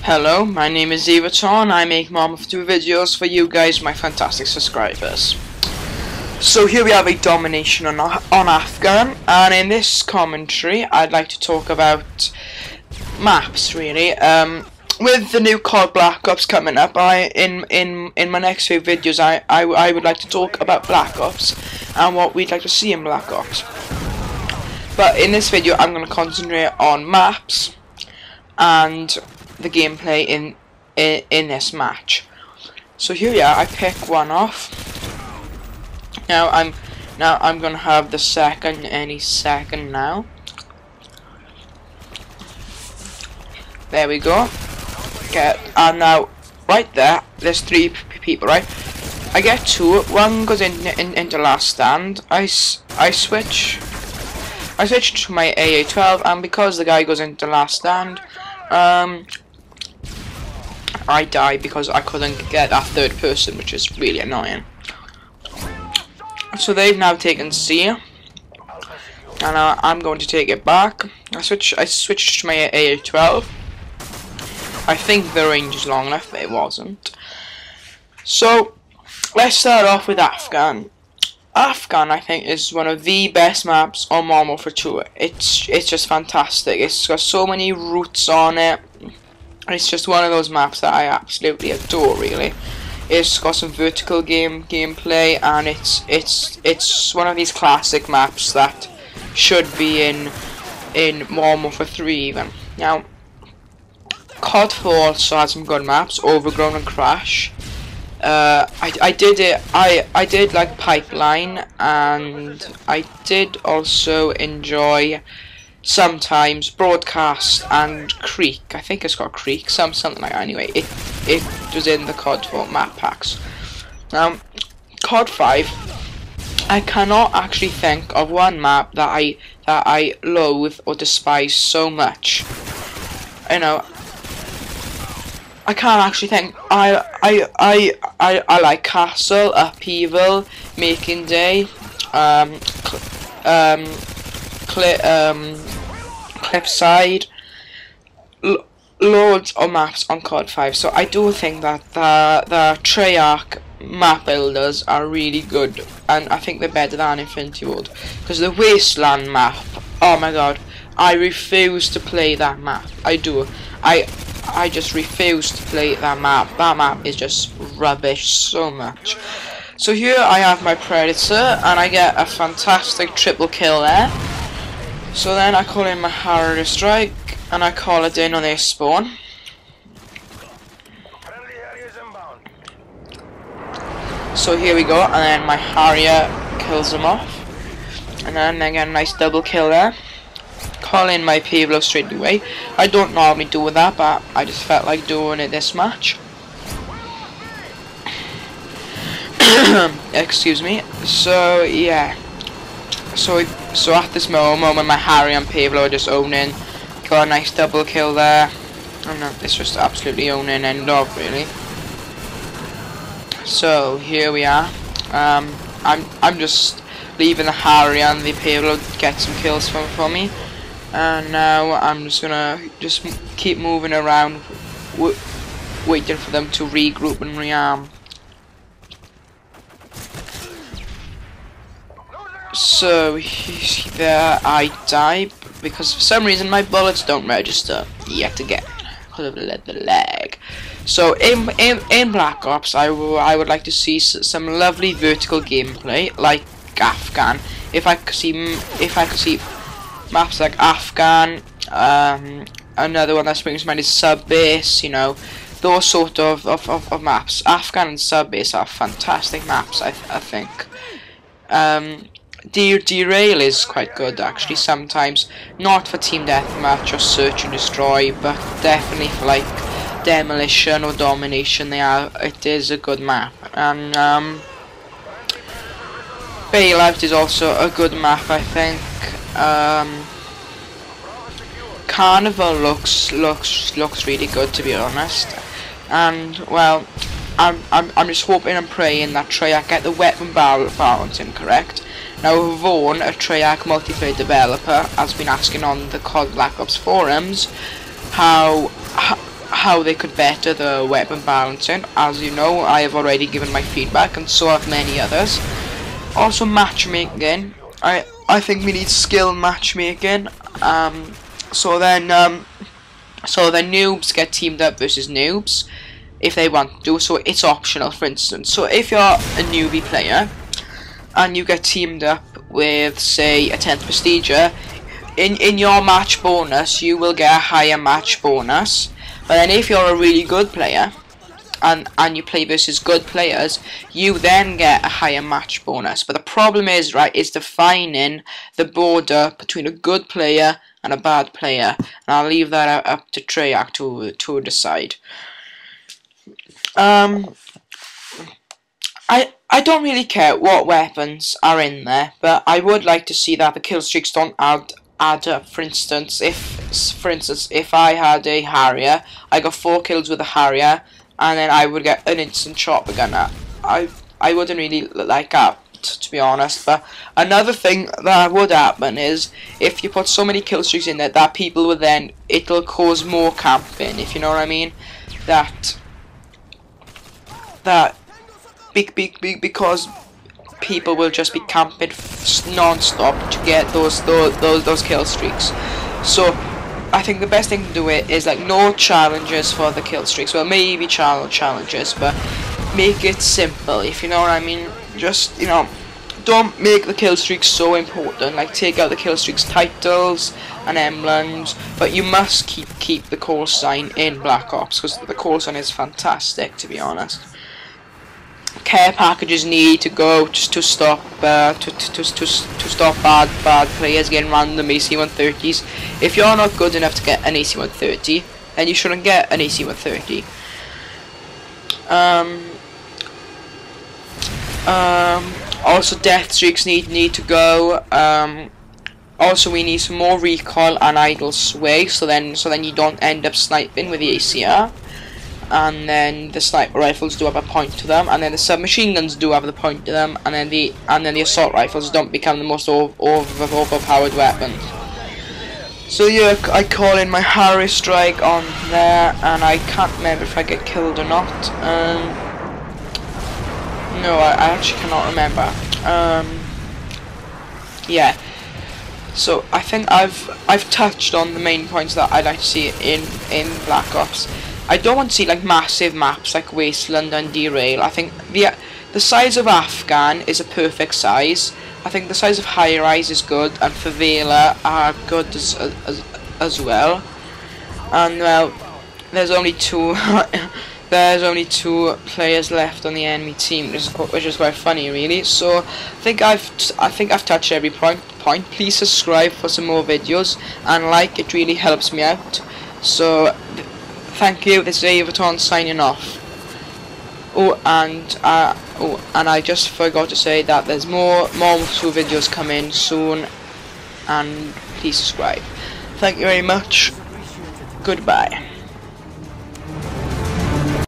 Hello, my name is Acr. I make Mw2 videos for you guys, my fantastic subscribers. So here we have a domination on Afghan, and in this commentary I'd like to talk about maps really. With the new Cod Black Ops coming up, in my next few videos I would like to talk about Black Ops and what we'd like to see in Black Ops. But in this video I'm going to concentrate on maps and the gameplay in this match. So here we are. I pick one off. Now I'm gonna have the second any second now. There we go. And now right there's three people, right? I get two. One goes into last stand. I switch to my AA-12, and because the guy goes into last stand, I die because I couldn't get that third person, which is really annoying. So they've now taken C, and I'm going to take it back. I switched to my AA-12. I think the range is long enough, but it wasn't. So let's start off with Afghan. Afghan, I think, is one of the best maps on Mw2. It's just fantastic. It's got so many routes on it. It's just one of those maps that I absolutely adore. Really, it's got some vertical gameplay, and it's one of these classic maps that should be in Mw2 even. Now, COD 4 also had some good maps, Overgrown and Crash. I did like Pipeline, and I did also enjoy sometimes Broadcast and Creek. I think it's got Creek, something like that. Anyway, it was in the COD 4 map packs. Now, COD 5, I cannot actually think of one map that I loathe or despise so much. You know, I can't actually think. I like Castle, Upheaval, Making Day, Cliffside, loads of maps on COD 5. So I do think that the Treyarch map builders are really good, and I think they're better than Infinity Ward. Because the Wasteland map, oh my god, I refuse to play that map. I do. I just refuse to play that map. That map is just rubbish so much. So here I have my Predator, and I get a fantastic triple kill there. So then I call in my Harrier Strike, and I call it in on their spawn. So here we go, and then my Harrier kills them off, and then I get a nice double kill there. Call in my Pablo straight away. I don't normally do that, but I just felt like doing it this match. Excuse me. So yeah. So at this moment, my Harry and Pablo are just owning. Got a nice double kill there. And it's just absolutely owning end of really. So here we are. I'm just leaving the Harry and the Pablo get some kills for me. And now I'm just gonna keep moving around, waiting for them to regroup and rearm. So there I die because for some reason my bullets don't register yet again because of the lag. So in Black Ops I would like to see some lovely vertical gameplay like Afghan. If I could see maps like Afghan, another one that springs to mind is Sub Base. You know, those sort of maps. Afghan and Sub Base are fantastic maps. I think. Derail is quite good actually sometimes, not for team deathmatch or search and destroy, but definitely for like demolition or domination. It is a good map. And Bailout is also a good map, I think. Carnival looks really good, to be honest. And well, I'm just hoping and praying that Treyarch get the weapon balancing correct. Now Vaughn, a Treyarch multiplayer developer, has been asking on the COD Black Ops forums how how they could better the weapon balancing. As you know, I have already given my feedback, and so have many others. Also, matchmaking. I think we need skill matchmaking. So then noobs get teamed up versus noobs if they want to. So it's optional, for instance. So if you're a newbie player and you get teamed up with, say, a 10th prestiger, in your match bonus you will get a higher match bonus. But then if you're a really good player and you play versus good players, you then get a higher match bonus. But the problem is, right, is defining the border between a good player and a bad player, and I'll leave that up to Treyarch to decide. I don't really care what weapons are in there, but I would like to see that the kill streaks don't add up. For instance, if I had a Harrier, I got 4 kills with a Harrier, and then I would get an instant chopper gunner. I wouldn't really like that, to be honest. But another thing that would happen is if you put so many kill streaks in there that people will then, it'll cause more camping, if you know what I mean. Because people will just be camping non-stop to get those kill streaks. So I think the best thing to do is like no challenges for the kill streaks. Well, maybe challenges, but make it simple, if you know what I mean. Just, you know, don't make the kill streaks so important. Like, take out the kill streaks titles and emblems, but you must keep the call sign in Black Ops, because the call sign is fantastic, to be honest. Care packages need to go just to stop stop bad players getting random AC-130s. If you're not good enough to get an AC-130, then you shouldn't get an AC-130. Also, death streaks need to go. Also, we need some more recoil and idle sway, so then you don't end up sniping with the ACR. And then the sniper rifles do have a point to them, and then the submachine guns do have the point to them, and then the assault rifles don't become the most overpowered weapons. So yeah, I call in my Harry strike on there, and I can't remember if I get killed or not. No, I actually cannot remember. Yeah. So I think I've touched on the main points that I'd like to see in Black Ops. I don't want to see like massive maps like Wasteland and Derail. I think the size of Afghan is a perfect size. I think the size of High Rise is good, and Favela are good as well. And well, there's only two players left on the enemy team, which is quite funny, really. So I think I've touched every point. Please subscribe for some more videos and like, it really helps me out. So thank you. This is Avaton signing off. And I just forgot to say that there's more Mw2 videos coming soon, and please subscribe. Thank you very much. Goodbye.